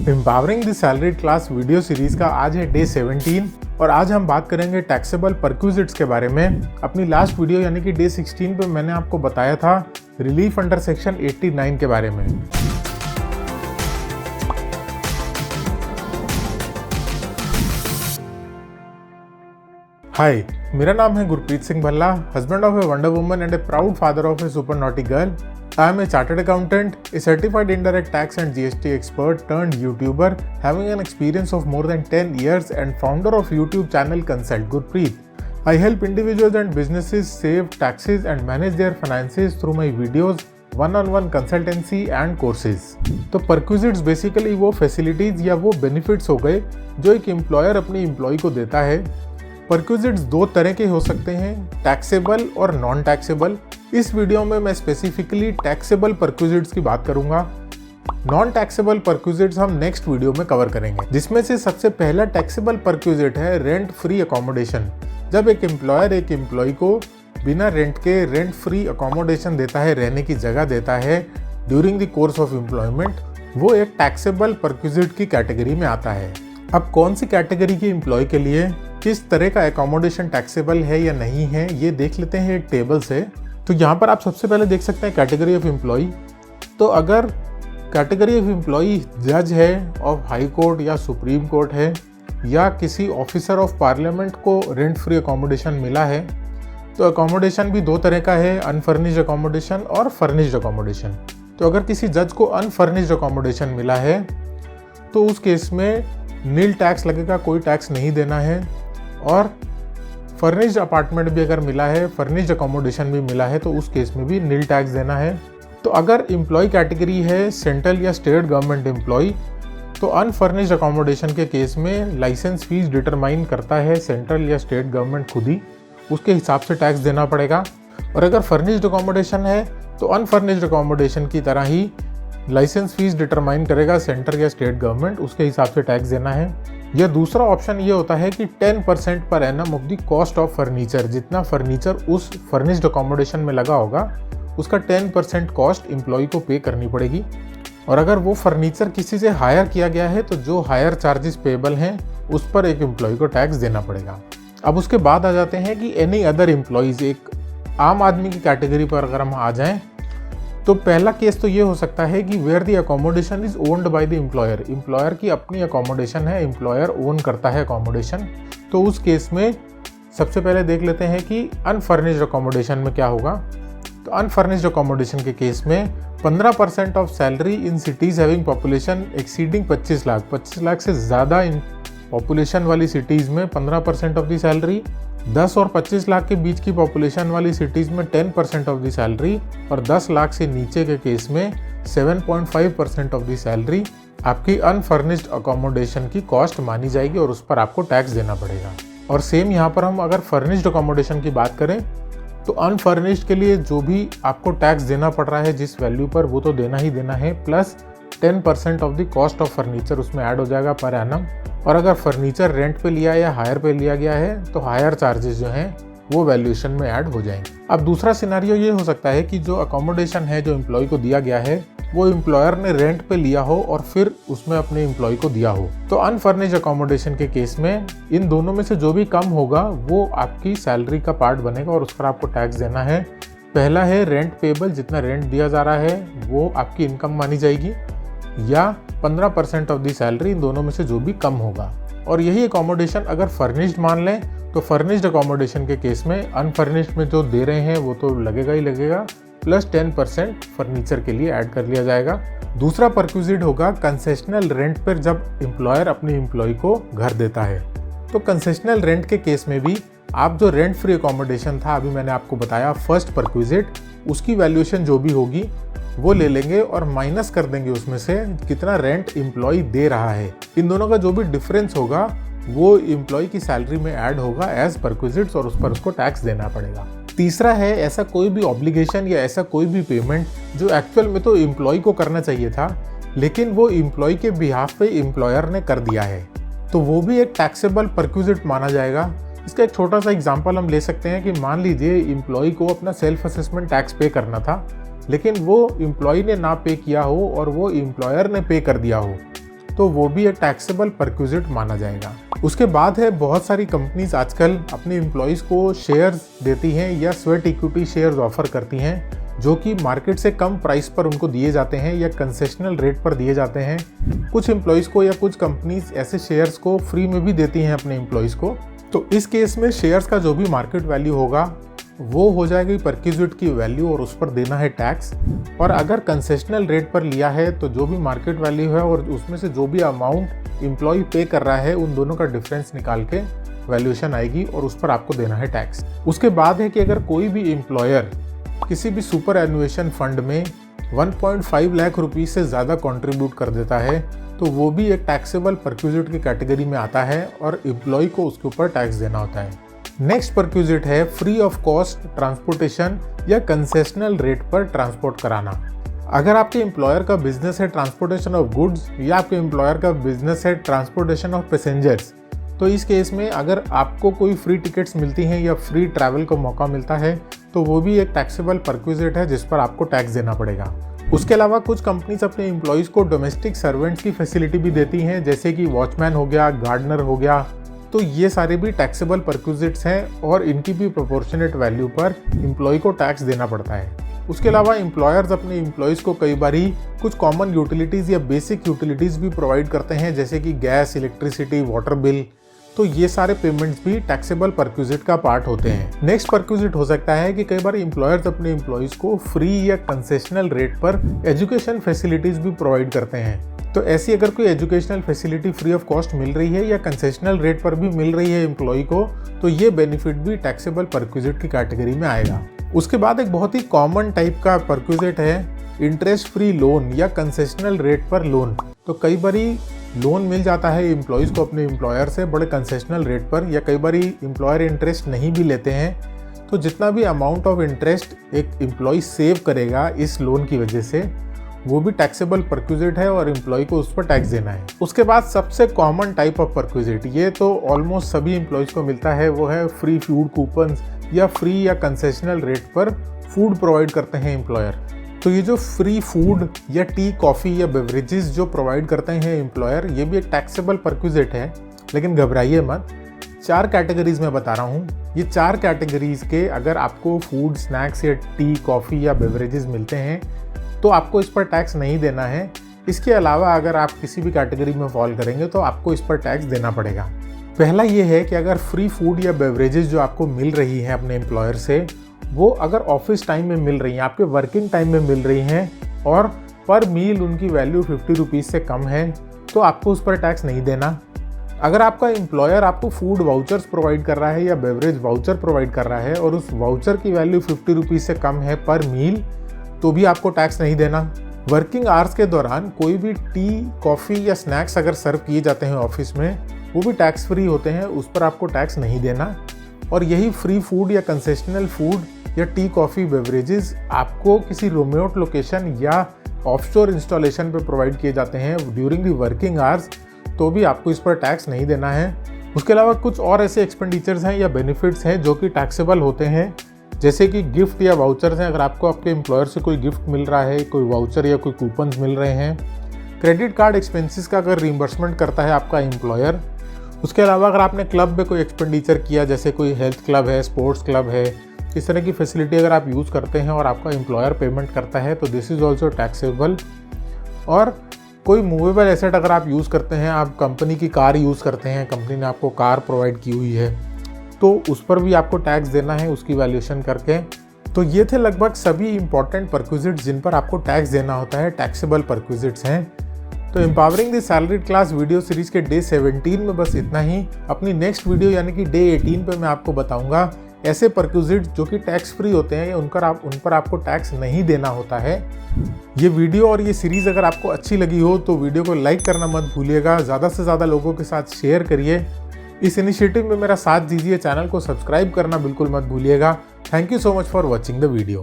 Empowering the salaried class video series का आज है डे 17 और आज हम बात करेंगे टैक्सेबल परक्विजिट्स के बारे में। अपनी लास्ट वीडियो यानी कि डे 16 पे मैंने आपको बताया था रिलीफ अंडर सेक्शन 89 के बारे में। हाय, मेरा नाम है Gurpreet Singh Bhalla, husband of a wonder woman and A proud father of A super naughty girl. I am a chartered accountant, a certified indirect tax and GST expert turned YouTuber, having an experience of more than 10 years and founder of YouTube channel Consult Gurpreet. I help individuals and businesses save taxes and manage their finances through my videos, one-on-one consultancy and courses. तो perquisites basically वो facilities या वो benefits हो गए जो एक employer अपने employee को देता है। परक्विजिट्स दो तरह के हो सकते हैं, टैक्सेबल और नॉन टैक्सेबल। इस वीडियो में मैं स्पेसिफिकली टैक्सेबल परक्विजिट्स की बात करूंगा। नॉन टैक्सेबल परक्विजिट्स हम नेक्स्ट वीडियो में कवर करेंगे, जिसमें से सबसे पहला टैक्सेबल परक्विजिट है रेंट फ्री अकोमोडेशन। जब एक एम्प्लॉयर एक एम्प्लॉय को बिना रेंट के रेंट फ्री अकोमोडेशन देता है, रहने की जगह देता है during the course of employment, वो एक टैक्सेबल परक्विजिट की कैटेगरी में आता है। अब कौन सी कैटेगरी के एम्प्लॉय के लिए किस तरह का एकोमोडेशन टैक्सेबल है या नहीं है, ये देख लेते हैं एक टेबल से। तो यहाँ पर आप सबसे पहले देख सकते हैं कैटेगरी ऑफ एम्प्लॉय। तो अगर कैटेगरी ऑफ एम्प्लॉय जज है ऑफ हाई कोर्ट या सुप्रीम कोर्ट है या किसी ऑफिसर ऑफ पार्लियामेंट को रेंट फ्री अकोमोडेशन मिला है, तो अकोमोडेशन भी दो तरह का है, अनफर्निश्ड अकोमोडेशन और फर्निश्ड अकोमोडेशन। तो अगर किसी जज को अनफर्निश्ड अकोमोडेशन मिला है तो उस केस में नील टैक्स लगेगा, कोई टैक्स नहीं देना है। और फर्निश्ड अपार्टमेंट भी अगर मिला है, फर्निश्ड अकोमोडेशन भी मिला है, तो उस केस में भी नील टैक्स देना है। तो अगर एम्प्लॉय कैटेगरी है सेंट्रल या स्टेट गवर्नमेंट एम्प्लॉय, तो अनफर्निश्ड अकोमोडेशन के केस में लाइसेंस फीस डिटरमाइन करता है सेंट्रल या स्टेट गवर्नमेंट खुद ही, उसके हिसाब से टैक्स देना पड़ेगा। और अगर फर्निश्ड अकोमोडेशन है तो अनफर्निश्ड अकोमोडेशन की तरह ही लाइसेंस फीस डिटरमाइन करेगा सेंटर या स्टेट गवर्नमेंट, उसके हिसाब से टैक्स देना है। या दूसरा ऑप्शन ये होता है कि 10% per annum of the cost of furniture, जितना फर्नीचर उस फर्निश्ड अकोमोडेशन में लगा होगा उसका 10% कॉस्ट एम्प्लॉय को पे करनी पड़ेगी। और अगर वो फर्नीचर किसी से हायर किया गया है तो जो हायर चार्जेस पेबल हैं उस पर एक एम्प्लॉय को टैक्स देना पड़ेगा। अब उसके बाद आ जाते हैं कि एनी अदर एम्प्लॉयज़, एक आम आदमी की कैटेगरी पर अगर हम आ जाएँ तो पहला केस तो ये हो सकता है कि where the accommodation is owned by the employer, employer की अपनी अकोमोडेशन है, एम्प्लॉयर ओन करता है अकोमोडेशन। तो उस केस में सबसे पहले देख लेते हैं कि अनफर्निश्ड अकोमोडेशन में क्या होगा। तो अनफर्निश्ड अकोमोडेशन के केस में 15% of salary in cities having population exceeding 25 lakh, 25 lakh से ज़्यादा इन पॉपुलेशन वाली सिटीज़ में 15% ऑफ द सैलरी, 10 और 25 लाख के बीच की पॉपुलेशन वाली सिटीज़ में 10% ऑफ द सैलरी, और 10 लाख से नीचे के केस में 7.5% ऑफ द सैलरी आपकी अनफर्निश्ड अकोमोडेशन की कॉस्ट मानी जाएगी और उस पर आपको टैक्स देना पड़ेगा। और सेम यहाँ पर हम अगर फर्निश्ड अकोमोडेशन की बात करें तो अनफर्निश्ड के लिए जो भी आपको टैक्स देना पड़ रहा है जिस वैल्यू पर, वो तो देना ही देना है, plus 10% of the cost of furniture उसमें ऐड हो जाएगा पर एनम। और अगर फर्नीचर रेंट पे लिया या हायर पे लिया गया है तो हायर चार्जेस जो हैं वो वैल्यूएशन में ऐड हो जाएंगे। अब दूसरा सिनारियो ये हो सकता है कि जो अकोमोडेशन है जो एम्प्लॉय को दिया गया है वो एम्प्लॉयर ने रेंट पे लिया हो और फिर उसमें अपने एम्प्लॉय को दिया हो। तो अनफर्निश्ड अकोमोडेशन के केस में इन दोनों में से जो भी कम होगा वो आपकी सैलरी का पार्ट बनेगा और उस पर आपको टैक्स देना है। पहला है रेंट पेबल, जितना रेंट दिया जा रहा है वो आपकी इनकम मानी जाएगी, या 15% ऑफ द सैलरी, इन दोनों में से जो भी कम होगा। और यही अकोमोडेशन अगर फर्निश्ड मान लें तो फर्निश्ड अकोमोडेशन के केस में अनफर्निश्ड में जो दे रहे हैं वो तो लगेगा ही लगेगा, प्लस 10% फर्नीचर के लिए ऐड कर लिया जाएगा। दूसरा परक्विजिट होगा कंसेशनल रेंट पर, जब एम्प्लॉयर अपने एम्प्लॉय को घर देता है। तो कंसेशनल रेंट के केस में भी आप जो रेंट फ्री अकोमोडेशन था, अभी मैंने आपको बताया फर्स्ट परक्विजिट, उसकी वैल्यूएशन जो भी होगी वो ले लेंगे और माइनस कर देंगे उसमें से कितना रेंट एम्प्लॉय दे रहा है। इन दोनों का जो भी डिफरेंस होगा वो एम्प्लॉय की सैलरी में ऐड होगा एज परक्विजिट्स और उस पर उसको टैक्स देना पड़ेगा। तीसरा है ऐसा कोई भी ऑब्लिगेशन या ऐसा कोई भी पेमेंट जो एक्चुअल में तो एम्प्लॉय को करना चाहिए था लेकिन वो एम्प्लॉय के बिहाफ पे एम्प्लॉयर ने कर दिया है, तो वो भी एक टैक्सेबल परक्विजिट माना जाएगा। इसका एक छोटा सा एग्जांपल हम ले सकते हैं कि मान लीजिए एम्प्लॉय को अपना सेल्फ असेसमेंट टैक्स पे करना था लेकिन वो एम्प्लॉय ने ना पे किया हो और वो एम्प्लॉयर ने पे कर दिया हो, तो वो भी एक टैक्सेबल परक्विजिट माना जाएगा। उसके बाद है बहुत सारी कंपनीज आजकल अपने एम्प्लॉयज़ को शेयर्स देती हैं या स्वेट इक्विटी शेयर्स ऑफर करती हैं, जो कि मार्केट से कम प्राइस पर उनको दिए जाते हैं या कंसेशनल रेट पर दिए जाते हैं। कुछ एम्प्लॉयज़ को या कुछ कंपनीज ऐसे शेयर्स को फ्री में भी देती हैं अपने एम्प्लॉयज़ को। तो इस केस में शेयर्स का जो भी मार्केट वैल्यू होगा वो हो जाएगी परक्विजिट की वैल्यू और उस पर देना है टैक्स। और अगर कंसेशनल रेट पर लिया है तो जो भी मार्केट वैल्यू है और उसमें से जो भी अमाउंट एम्प्लॉय पे कर रहा है उन दोनों का डिफरेंस निकाल के वैल्यूएशन आएगी और उस पर आपको देना है टैक्स। उसके बाद है कि अगर कोई भी एम्प्लॉयर किसी भी सुपर एनुएशन फंड में 1.5 लाख रुपीस से ज़्यादा कंट्रीब्यूट कर देता है तो वो भी एक टैक्सेबल परक्विजिट की कैटेगरी में आता है और एम्प्लॉय को उसके ऊपर टैक्स देना होता है। नेक्स्ट परक्विजिट है फ्री ऑफ कॉस्ट ट्रांसपोर्टेशन या कंसेशनल रेट पर ट्रांसपोर्ट कराना। अगर आपके एम्प्लॉयर का बिजनेस है ट्रांसपोर्टेशन ऑफ गुड्स या आपके एम्प्लॉयर का बिजनेस है ट्रांसपोर्टेशन ऑफ पैसेंजर्स, तो इस केस में अगर आपको कोई फ्री टिकट्स मिलती हैं या फ्री ट्रैवल का मौका मिलता है तो वो भी एक टैक्सेबल परक्विजिट है जिस पर आपको टैक्स देना पड़ेगा। उसके अलावा कुछ कंपनीज अपने एम्प्लॉयज़ को डोमेस्टिक सर्वेंट्स की फैसिलिटी भी देती हैं, जैसे कि वॉचमैन हो गया, गार्डनर हो गया। तो ये सारे भी टैक्सेबल परक्विजिट्स हैं और इनकी भी प्रोपोर्शनेट वैल्यू पर एम्प्लॉय को टैक्स देना पड़ता है। उसके अलावा एम्प्लॉयर्स अपने एम्प्लॉयज़ को कई बार ही कुछ कॉमन यूटिलिटीज़ या बेसिक यूटिलिटीज़ भी प्रोवाइड करते हैं, जैसे कि गैस, इलेक्ट्रिसिटी, वाटर बिल। तो ये सारे पेमेंट्स भी टैक्सेबल परक्विजिट का पार्ट होते हैं। नेक्स्ट परक्विजिट हो सकता है कि कई बार एम्प्लॉयर्स अपने एम्प्लॉयज़ को फ्री या कंसेशनल रेट पर एजुकेशन फैसिलिटीज़ भी प्रोवाइड करते हैं। तो ऐसी अगर कोई educational facility free of cost मिल रही है या कंसेशनल रेट पर भी मिल रही है एम्प्लॉय को, तो ये बेनिफिट भी टैक्सेबल परक्विजिट की कैटेगरी में आएगा। उसके बाद एक बहुत ही कॉमन टाइप का परक्विजिट है इंटरेस्ट फ्री लोन या कंसेशनल रेट पर लोन। तो कई बारी लोन मिल जाता है एम्प्लॉयज़ को अपने एम्प्लॉयर से बड़े कंसेशनल रेट पर, या कई बारी एम्प्लॉयर इंटरेस्ट नहीं भी लेते हैं। तो जितना भी अमाउंट ऑफ इंटरेस्ट एक एम्प्लॉय सेव करेगा इस लोन की वजह से वो भी टैक्सेबल परक्विजिट है और एम्प्लॉय को उस पर टैक्स देना है। उसके बाद सबसे कॉमन टाइप ऑफ परक्विजिट, ये तो ऑलमोस्ट सभी एम्प्लॉयज़ को मिलता है, वो है फ्री फूड कूपन्स या फ्री या कंसेशनल रेट पर फूड प्रोवाइड करते हैं एम्प्लॉयर। तो ये जो फ्री फूड या टी, कॉफ़ी या बेवरेजेस जो प्रोवाइड करते हैं एम्प्लॉयर, ये भी एक टैक्सेबल परक्विजिट है। लेकिन घबराइए मत, 4 कैटेगरीज में बता रहा हूँ। ये 4 कैटेगरीज के अगर आपको फूड, स्नैक्स या टी, कॉफ़ी या बेवरेजेस मिलते हैं तो आपको इस पर टैक्स नहीं देना है। इसके अलावा अगर आप किसी भी कैटेगरी में फॉल करेंगे तो आपको इस पर टैक्स देना पड़ेगा। पहला ये है कि अगर फ्री फूड या बेवरेजेस जो आपको मिल रही हैं अपने एम्प्लॉयर से, वो अगर ऑफिस टाइम में मिल रही हैं, आपके वर्किंग टाइम में मिल रही हैं और पर मील उनकी वैल्यू 50 रुपीज़ से कम है, तो आपको उस पर टैक्स नहीं देना। अगर आपका एम्प्लॉयर आपको फूड वाउचर्स प्रोवाइड कर रहा है या बेवरेज वाउचर प्रोवाइड कर रहा है और उस वाउचर की वैल्यू 50 रुपीज़ से कम है पर मील, तो भी आपको टैक्स नहीं देना। वर्किंग आवर्स के दौरान कोई भी टी, कॉफ़ी या स्नैक्स अगर सर्व किए जाते हैं ऑफिस में, वो भी टैक्स फ्री होते हैं, उस पर आपको टैक्स नहीं देना। और यही फ्री फूड या कंसेशनल फूड या टी, कॉफ़ी, बेवरेजेस आपको किसी रिमोट लोकेशन या ऑफशोर इंस्टॉलेशन पे प्रोवाइड किए जाते हैं ड्यूरिंग दी वर्किंग आवर्स, तो भी आपको इस पर टैक्स नहीं देना है। उसके अलावा कुछ और ऐसे एक्सपेंडिचर्स हैं या बेनिफिट्स हैं जो कि टैक्सेबल होते हैं, जैसे कि गिफ्ट या वाउचर्स हैं। अगर आपको आपके एम्प्लॉयर से कोई गिफ्ट मिल रहा है, कोई वाउचर या कोई कूपन्स मिल रहे हैं। क्रेडिट कार्ड एक्सपेंसेस का अगर रीइंबर्समेंट करता है आपका एम्प्लॉयर। उसके अलावा अगर आपने क्लब में कोई एक्सपेंडिचर किया, जैसे कोई हेल्थ क्लब है, स्पोर्ट्स क्लब है, इस तरह की फैसिलिटी अगर आप यूज़ करते हैं और आपका एम्प्लॉयर पेमेंट करता है, तो दिस इज़ ऑल्सो टैक्सेबल। और कोई मूवेबल एसेट अगर आप यूज़ करते हैं, आप कंपनी की कार यूज़ करते हैं, कंपनी ने आपको कार प्रोवाइड की हुई है, तो उस पर भी आपको टैक्स देना है उसकी वैल्यूएशन करके। तो ये थे लगभग सभी इंपॉर्टेंट परक्विजिट्स जिन पर आपको टैक्स देना होता है, टैक्सेबल परक्विजिट्स हैं। तो empowering the salaried class video series के डे 17 में बस इतना ही। अपनी नेक्स्ट वीडियो यानी कि डे 18 पे मैं आपको बताऊंगा ऐसे परक्विजिट्स जो कि टैक्स फ्री होते हैं या उन पर आपको टैक्स नहीं देना होता है। ये वीडियो और ये सीरीज़ अगर आपको अच्छी लगी हो तो वीडियो को लाइक करना मत भूलिएगा, ज़्यादा से ज़्यादा लोगों के साथ शेयर करिए। इस इनिशिएटिव में मेरा साथ दीजिए, चैनल को सब्सक्राइब करना बिल्कुल मत भूलिएगा। Thank you so much for watching the video.